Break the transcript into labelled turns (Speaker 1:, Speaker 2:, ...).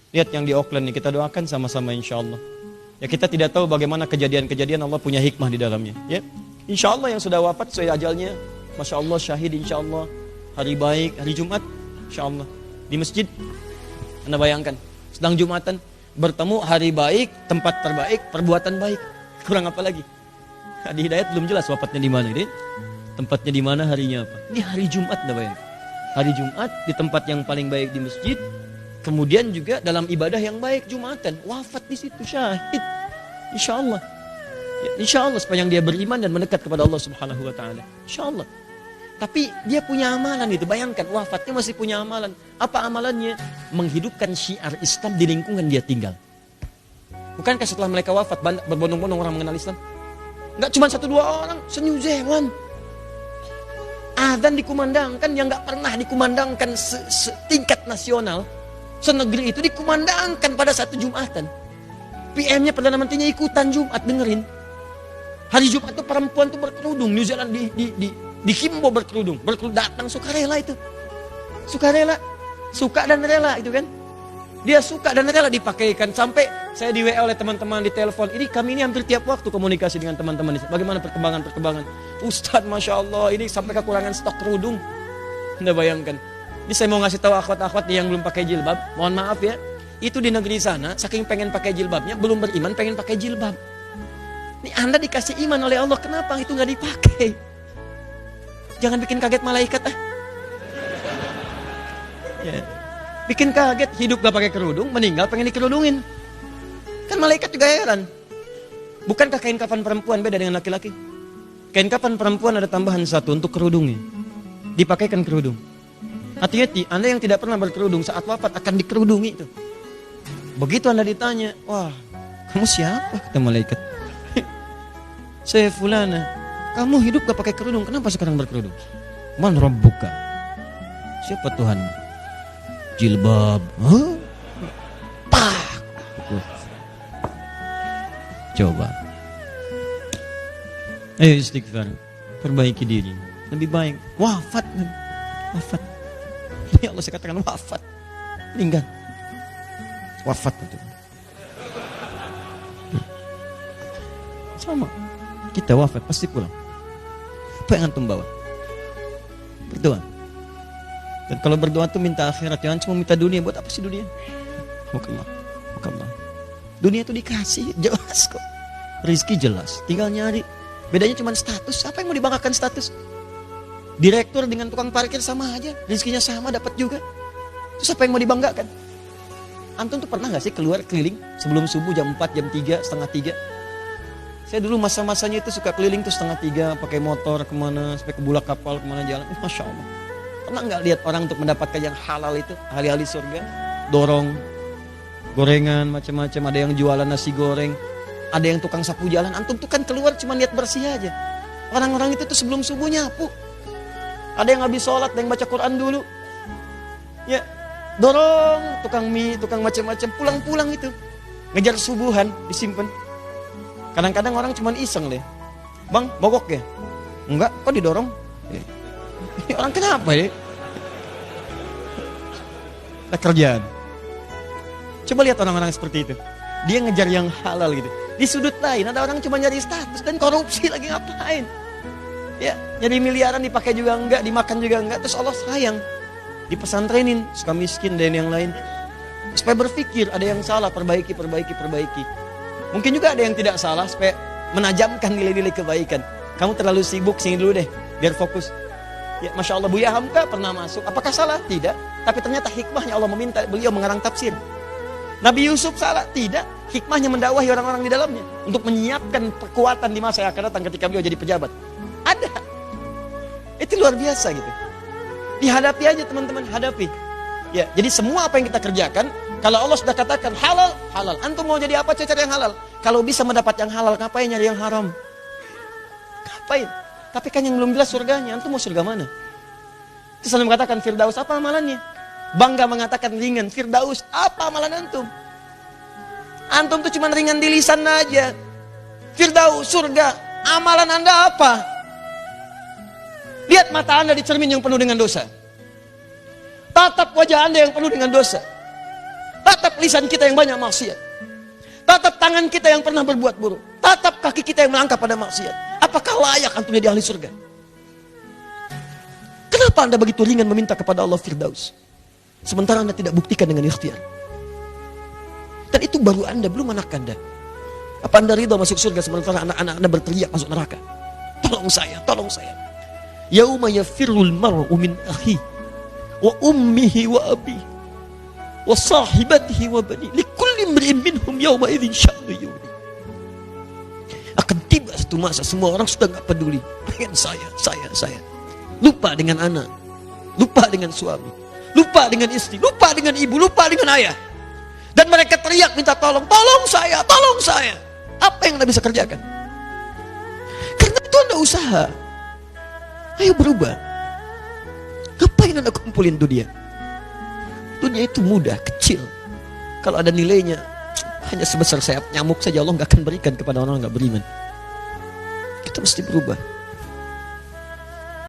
Speaker 1: Lihat yang di Auckland nih, kita doakan sama-sama insya Allah. Ya kita tidak tahu bagaimana kejadian-kejadian, Allah punya hikmah di dalamnya. Ya, insya Allah yang sudah wafat sesuai ajalnya, masya Allah syahid insya Allah, hari baik, hari Jumat, insya Allah di masjid. Anda bayangkan, sedang Jumatan, bertemu hari baik, tempat terbaik, perbuatan baik, kurang apa lagi? Di Hidayat belum jelas wafatnya di mana, ini tempatnya di mana, harinya apa? Ini hari Jumat, Anda bayangkan, hari Jumat di tempat yang paling baik di masjid. Kemudian juga dalam ibadah yang baik Jumatan, wafat di situ syahid. Insya Allah. Ya, insya Allah sepanjang dia beriman dan mendekat kepada Allah Subhanahu wa taala. Insya Allah. Tapi dia punya amalan itu, bayangkan wafatnya masih punya amalan. Apa amalannya? Menghidupkan syiar Islam di lingkungan dia tinggal. Bukankah setelah mereka wafat berbondong-bondong orang mengenal Islam? Enggak cuma 1-2 orang, se-New Zealand. Adzan dikumandangkan yang enggak pernah dikumandangkan setingkat nasional. Senegeri itu dikumandangkan pada satu Jumatan. PM-nya Perdana Menterinya ikutan Jumat, dengerin. Hari Jumat itu perempuan tuh berkerudung. New Zealand dihimbau berkerudung. Datang sukarela itu. Sukarela. Suka dan rela itu kan. Dia suka dan rela dipakaikan. Sampai saya di WA oleh teman-teman di telepon. Ini kami ini hampir tiap waktu komunikasi dengan teman-teman. Bagaimana perkembangan. Ustadz Masya Allah ini sampai kekurangan stok kerudung. Anda bayangkan. Ini saya mau ngasih tahu akhwat-akhwat yang belum pakai jilbab. Mohon maaf ya. Itu di negeri sana, saking pengen pakai jilbabnya, belum beriman pengen pakai jilbab. Ini Anda dikasih iman oleh Allah, kenapa itu nggak dipakai? Jangan bikin kaget malaikat ah. Ya. Bikin kaget, hidup gak pakai kerudung, meninggal pengen dikerudungin. Kan malaikat juga heran. Bukankah kain kafan perempuan beda dengan laki-laki? Kain kafan perempuan ada tambahan satu untuk kerudungnya. Dipakaikan kerudung. Hati-hati, Anda yang tidak pernah berkerudung saat wafat akan dikerudungi itu. Begitu Anda ditanya, wah, kamu siapa? Kata malaikat. Saya fulana. Kamu hidup gak pakai kerudung, kenapa sekarang berkerudung? Man rabbuka? Siapa Tuhan? Jilbab. Huh? Pak. Coba. Ayo istighfar. Perbaiki diri. Lebih baik. Wafat. Ya Allah, saya katakan wafat. Meninggal. Wafat betul. Sama. Kita wafat pasti pulang. Apa yang antum bawa? Berdoa. Dan kalau berdoa tuh minta akhirat, jangan cuma minta dunia. Buat apa sih dunia? Makamlah. Dunia itu dikasih, jelas kok. Rizki jelas, tinggal nyari. Bedanya cuma status. Apa yang mau dibanggakan status? Direktur dengan tukang parkir sama aja, rizkinya sama, dapat juga. Terus apa yang mau dibanggakan? Antum tuh pernah gak sih keluar keliling sebelum subuh jam 4, jam 3, setengah 3? Saya dulu masa-masanya itu suka keliling tuh setengah 3, pakai motor kemana, sampai ke bulak kapal, kemana jalan. Masya Allah. Pernah gak lihat orang untuk mendapatkan yang halal itu, ahli-ahli surga? Dorong, gorengan, macam-macam. Ada yang jualan nasi goreng, ada yang tukang sapu jalan. Antum tuh kan keluar cuma niat bersih aja. Orang-orang itu tuh sebelum subuh nyapu. Ada yang habis sholat, ada yang baca Quran dulu. Ya, dorong tukang mie, tukang macam-macam, pulang-pulang itu. Ngejar subuhan, disimpan. Kadang-kadang orang cuma iseng deh. Bang, mogok ya? Enggak, kok didorong? Orang kenapa ya? Ada kerjaan. Coba lihat orang-orang seperti itu. Dia ngejar yang halal gitu. Di sudut lain ada orang cuma nyari status dan korupsi lagi ngapain? Ya, jadi miliaran dipakai juga enggak, dimakan juga enggak, terus Allah sayang. Dipesantrenin, suka miskin dan yang lain. Supaya berpikir ada yang salah, perbaiki. Mungkin juga ada yang tidak salah, supaya menajamkan nilai-nilai kebaikan. Kamu terlalu sibuk, sini dulu deh, biar fokus. Ya, Masya Allah, Buya Hamka pernah masuk. Apakah salah? Tidak. Tapi ternyata hikmahnya Allah meminta beliau mengarang tafsir. Nabi Yusuf salah? Tidak. Hikmahnya mendakwahi orang-orang di dalamnya. Untuk menyiapkan kekuatan di masa yang akan datang ketika beliau jadi pejabat. Ada. Itu luar biasa gitu. Dihadapi aja teman-teman, hadapi. Ya, jadi semua apa yang kita kerjakan, kalau Allah sudah katakan halal, halal. Antum mau jadi apa, cari yang halal. Kalau bisa mendapat yang halal, ngapain nyari yang haram? Ngapain? Tapi kan yang belum jelas surganya, antum mau surga mana? Terus selalu mengatakan Firdaus, apa amalannya? Bangga mengatakan ringan, Firdaus, apa amalan antum? Antum tuh cuma ringan di lisan aja. Firdaus, surga, amalan anda apa? Lihat mata anda di cermin yang penuh dengan dosa. Tatap wajah anda yang penuh dengan dosa. Tatap Tatap lisan kita yang banyak maksiat. Tatap tangan kita yang pernah berbuat buruk. Tatap kaki kita yang melangkah pada maksiat. Apakah layak antum jadi ahli surga? Kenapa Anda begitu ringan meminta kepada Allah Firdaus? Sementara Anda tidak buktikan dengan ikhtiar. Dan itu baru Anda, belum anak Anda. Apa Anda ridha masuk surga sementara anak-anak Anda berteriak masuk neraka? Tolong saya, tolong saya. Yauma yafirrul mar'u min akhi wa ummihi wa abihi wa sahibatihi wa bani likulli imri'in minhum yawma idzin sya'nu yughni. Akan tiba satu masa semua orang sudah enggak peduli. Pengen saya. Lupa dengan anak, lupa dengan suami, lupa dengan istri, lupa dengan ibu, lupa dengan ayah. Dan mereka teriak minta tolong, tolong saya, tolong saya. Apa yang Anda bisa kerjakan? Karena itu Anda usaha. Ayo berubah. Ngapain Anda kumpulin dunia? Dunia itu mudah, kecil. Kalau ada nilainya hanya sebesar sayap nyamuk saja, Allah gak akan berikan kepada orang yang gak beriman. Kita mesti berubah.